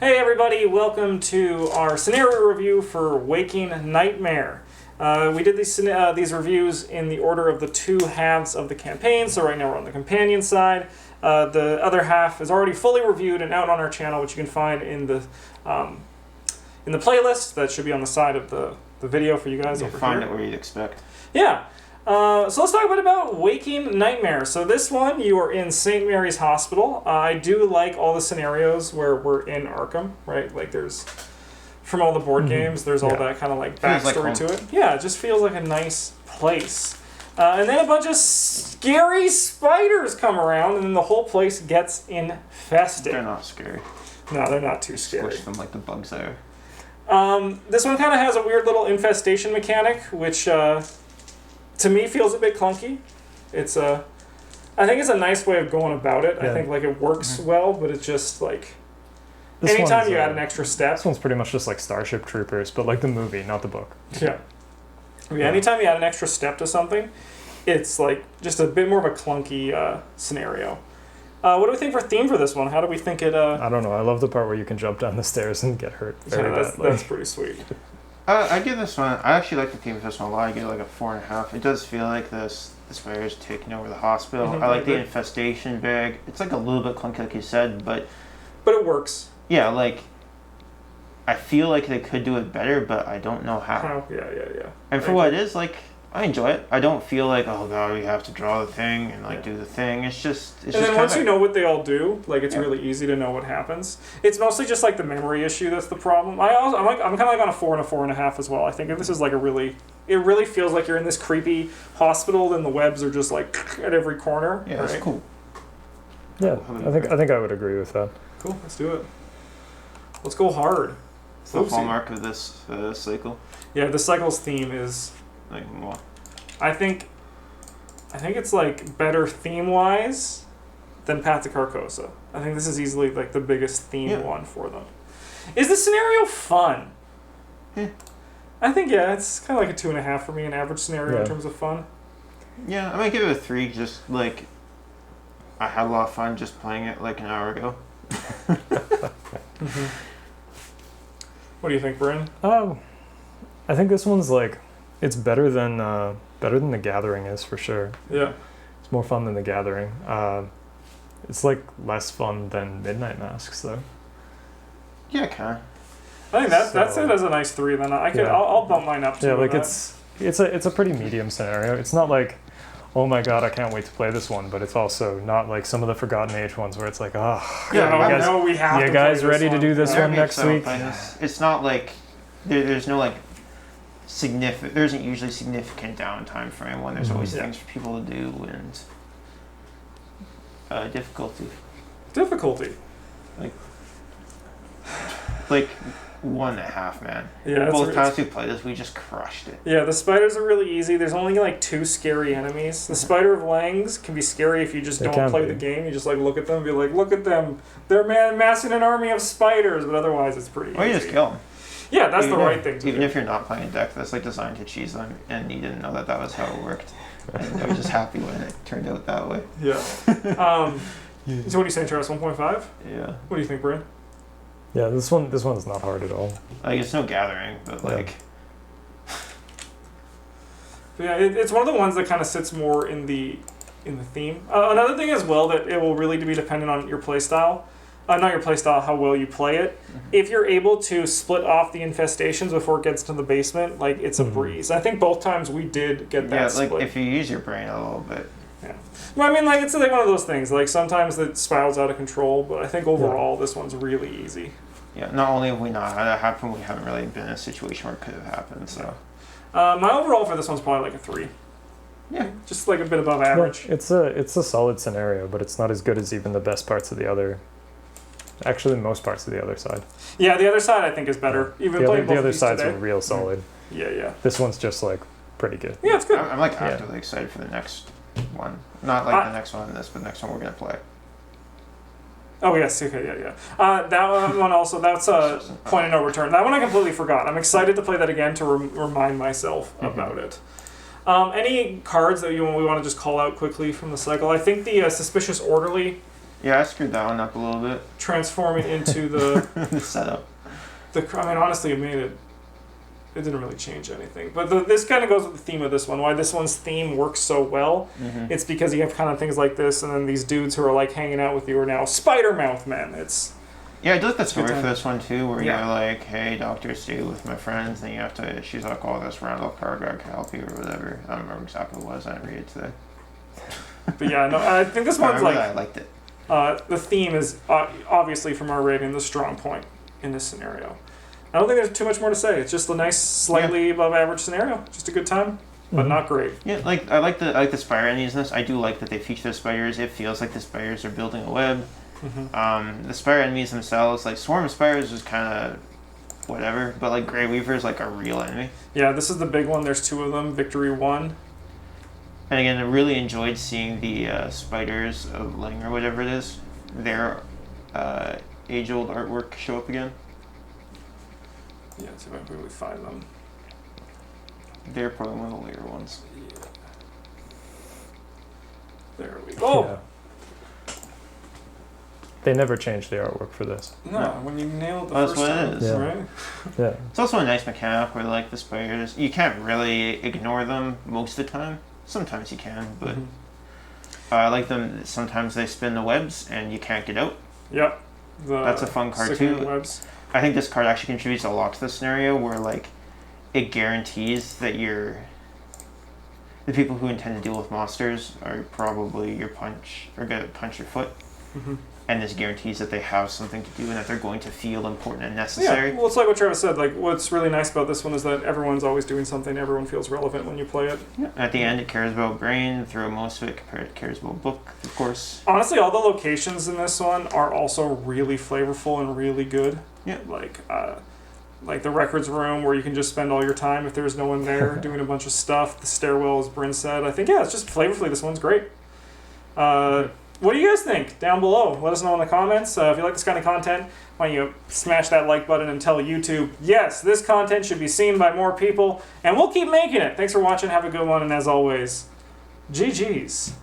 Hey everybody, welcome to our scenario review for Waking Nightmare. We did these reviews in the order of the two halves of the campaign, so right now we're on the companion side. The other half is already fully reviewed and out on our channel, which you can find in the playlist that should be on the side of the video for you guys over here. Find it where you'd expect. Yeah. So let's talk a bit about Waking Nightmare. So this one, you are in St. Mary's Hospital. I do like all the scenarios where we're in Arkham, right? Like there's, from all the board games, there's all that kind of like backstory to it. Yeah, it just feels like a nice place. And then a bunch of scary spiders come around, and then the whole place gets infested. They're not scary. No, they're not too scary. Squish them like the bugs there. This one kind of has a weird little infestation mechanic, which to me feels a bit clunky. It's I think it's a nice way of going about it. Yeah. I think like it works well, but it's just like anytime you add an extra step. This one's pretty much just like Starship Troopers, but like the movie, not the book. Yeah. Anytime you add an extra step to something, it's like just a bit more of a clunky scenario. What do we think for theme for this one? How do we think it... I don't know. I love the part where you can jump down the stairs and get hurt very badly. That's pretty sweet. I give this one... I actually like the theme for this one a lot. I give it like a 4.5. It does feel like the spider's taking over the hospital. I like the infestation bag. It's like a little bit clunky, like you said, but... But it works. Yeah, like... I feel like they could do it better, but I don't know how. Yeah. And for what it is, like... I enjoy it. I don't feel like, oh god, we have to draw the thing and like do the thing. It's just and then once you know what they all do, like it's really easy to know what happens. It's mostly just like the memory issue that's the problem. I'm kind of like on a 4 and a 4.5 as well. I think if this is like it really feels like you're in this creepy hospital and the webs are just like at every corner. Yeah, that's cool. Yeah, I think I would agree with that. Cool, let's do it. Let's go hard. It's the hallmark of this cycle. Yeah, the cycle's theme is. Like what? I think it's like better theme wise than Path to Carcosa. I think this is easily like the biggest theme one for them. Is the scenario fun? I think it's kind of like a 2.5 for me, an average scenario in terms of fun. Yeah, I might give it a 3. Just like I had a lot of fun just playing it like an hour ago. What do you think, Bryn? I think this one's like. It's better than The Gathering is, for sure. Yeah. It's more fun than The Gathering. It's like less fun than Midnight Masks, though. Yeah, kind of. I think that's it as a nice 3. Then I'll bump mine up too. Yeah, like it's a pretty medium scenario. It's not like, oh my god, I can't wait to play this one, but it's also not like some of the Forgotten Age ones where it's like, we have. You guys ready to do this one next week? It's not like there's no like. There isn't usually significant downtime for anyone. There's always things for people to do and difficulty. Like 1.5, man. Yeah. Both times we played this, we just crushed it. Yeah, the spiders are really easy. There's only like 2 scary enemies. The Spider of Langs can be scary if you just don't play the game. You just like look at them and be like, look at them. They're massing an army of spiders. But otherwise, it's pretty easy. Or you just kill them. Yeah, that's the right thing to do. Even if you're not playing a deck that's like designed to cheese them, and you didn't know that was how it worked. And I was just happy when it turned out that way. Yeah. So what do you say, Charles? 1.5? Yeah. What do you think, Bryn? Yeah, this one's not hard at all. Like it's no Gathering, but like. But yeah, it's one of the ones that kind of sits more in the theme. Another thing as well that it will really be dependent on your playstyle. Not your playstyle, how well you play it. If you're able to split off the infestations before it gets to the basement, like it's a breeze. I think both times we did get that split. Yeah, like if you use your brain a little bit. Yeah. Well, I mean, like it's like one of those things. Like sometimes it spirals out of control, but I think overall this one's really easy. Yeah. Not only have we not had that happen, we haven't really been in a situation where it could have happened. So. My overall for this one's probably like a 3. Yeah. Just like a bit above average. It's a solid scenario, but it's not as good as even the best parts of the other. Actually, most parts of the other side. Yeah, the other side I think is better. Even playing both the other of these side's today. real solid. Yeah. This one's just like pretty good. Yeah, it's good. I'm like actively excited for the next one. Not like the next one in this, but the next one we're gonna play. Oh yes, okay, yeah. That one also. That's a point of no return. That one I completely forgot. I'm excited to play that again to remind myself about it. Any cards that we want to just call out quickly from the cycle? I think the Suspicious Orderly Yeah, I screwed that one up a little bit. Transform it into the The setup. I mean, honestly, it made it. It didn't really change anything. But this kind of goes with the theme of this one. Why this one's theme works so well, it's because you have kind of things like this, and then these dudes who are like hanging out with you are now Spider Mouth men. It's Yeah, I do like the story for this one too, where Yeah. you're like, hey, doctor, stay with my friends, and you have to, she's like, oh, this Randall Cargog can help you, or whatever. I don't remember exactly what it was, I didn't read it today. But yeah, no, I think this I one's remember like, that, I liked it. the theme is obviously from our rating the strong point in this scenario. I don't think there's too much more to say. It's just a nice, slightly above average scenario. Just a good time, but not great. Yeah, like I like the spider endings in this. I do like that they feature the spiders. It feels like the spiders are building a web. The spider enemies themselves, like Swarm of Spiders is kind of whatever, but like Grey Weaver is like a real enemy. Yeah, this is the big one. There's 2 of them. Victory 1. And again, I really enjoyed seeing the Spiders of Ling or whatever it is, their age-old artwork show up again. Yeah, see if I can really find them. They're probably one of the later ones. Yeah. There we go. Yeah. They never changed the artwork for this. No, when you nail it the Well, first that's what time, it is. Yeah. right? Yeah. It's also a nice mechanic where like the spiders, you can't really ignore them most of the time. Sometimes you can, but I like them. Sometimes they spin the webs and you can't get out. Yep. That's a fun card sticking too. Webs. I think this card actually contributes a lot to the scenario where like it guarantees that the people who intend to deal with monsters are probably your punch or gonna punch your foot. And this guarantees that they have something to do and that they're going to feel important and necessary. Yeah, well, it's like what Travis said. Like, what's really nice about this one is that everyone's always doing something. Everyone feels relevant when you play it. Yeah. At the end, it cares about brain. Through most of it, it cares about book, of course. Honestly, all the locations in this one are also really flavorful and really good. Yeah. Like the records room where you can just spend all your time if there's no one there doing a bunch of stuff. The stairwell, as Bryn said. I think, yeah, it's just flavorfully, this one's great. What do you guys think? Down below. Let us know in the comments. If you like this kind of content, why don't you smash that like button and tell YouTube, yes, this content should be seen by more people, and we'll keep making it. Thanks for watching. Have a good one, and as always, GG's.